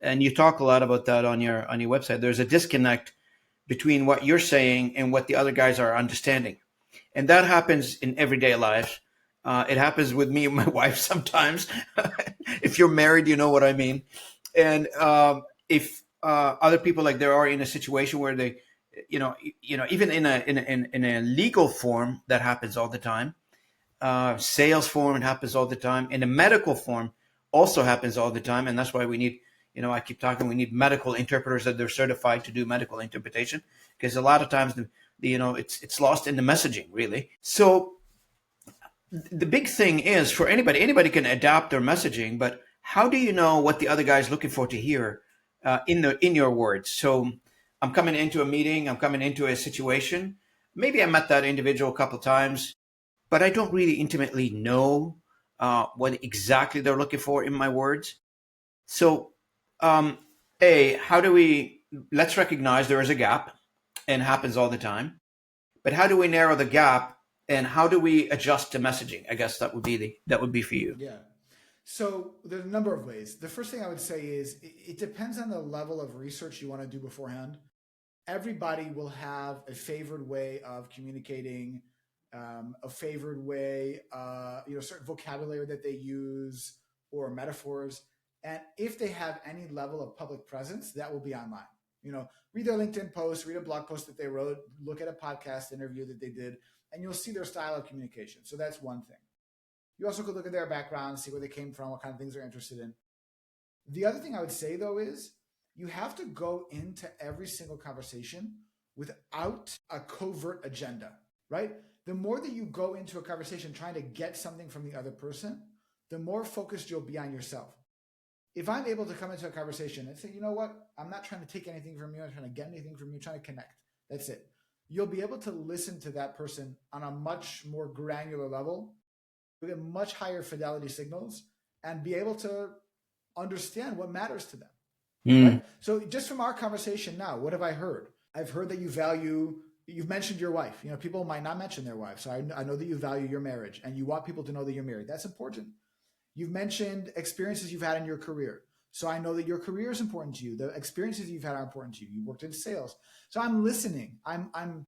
and you talk a lot about that on your website. There's a disconnect between what you're saying and what the other guys are understanding, and that happens in everyday life. It happens with me and my wife sometimes. If you're married, you know what I mean. And if other people, like, there are in a situation where they, even in a legal form, that happens all the time. Sales form, it happens all the time. In a medical form, also happens all the time, and that's why we need. I keep talking. We need medical interpreters that they're certified to do medical interpretation, because a lot of times it's lost in the messaging, really. So the big thing is, for anybody can adapt their messaging, but how do you know what the other guy is looking for to hear in your words? So I'm coming into a meeting, I'm coming into a situation. Maybe I met that individual a couple of times, but I don't really intimately know what exactly they're looking for in my words. So, um, how do we? Let's recognize there is a gap, and happens all the time. But how do we narrow the gap, and how do we adjust the messaging? I guess that would be for you. Yeah. So there's a number of ways. The first thing I would say is it depends on the level of research you want to do beforehand. Everybody will have a favored way of communicating, a favored way, certain vocabulary that they use or metaphors. And if they have any level of public presence, that will be online. Read their LinkedIn post, read a blog post that they wrote, look at a podcast interview that they did, and you'll see their style of communication. So that's one thing. You also could look at their background, see where they came from, what kind of things they're interested in. The other thing I would say, though, is you have to go into every single conversation without a covert agenda, right? The more that you go into a conversation trying to get something from the other person, the more focused you'll be on yourself. If I'm able to come into a conversation and say, you know what, I'm not trying to take anything from you, I'm trying to get anything from you, I'm trying to connect. That's it. You'll be able to listen to that person on a much more granular level, with much higher fidelity signals, and be able to understand what matters to them. Mm. Right? So just from our conversation now, what have I heard? I've heard that you've mentioned your wife. People might not mention their wife. So I know that you value your marriage and you want people to know that you're married. That's important. You've mentioned experiences you've had in your career. So I know that your career is important to you. The experiences you've had are important to you. You worked in sales. So I'm listening. I'm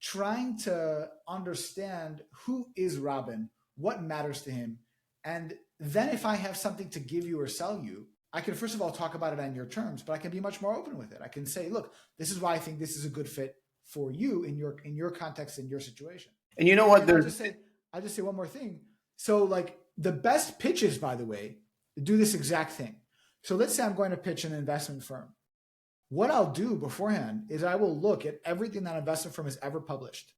trying to understand who is Robin, what matters to him. And then if I have something to give you or sell you, I can first of all talk about it on your terms, but I can be much more open with it. I can say, look, this is why I think this is a good fit for you in your context, in your situation. And you know what? And I'll just say one more thing. So like the best pitches, by the way, do this exact thing. So let's say I'm going to pitch an investment firm. What I'll do beforehand is I will look at everything that investment firm has ever published.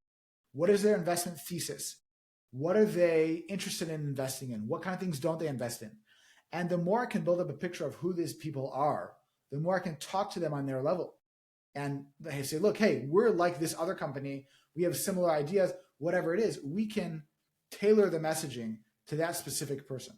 What is their investment thesis? What are they interested in investing in? What kind of things don't they invest in? And the more I can build up a picture of who these people are, the more I can talk to them on their level. And they say, look, hey, we're like this other company. We have similar ideas, whatever it is. We can tailor the messaging to that specific person.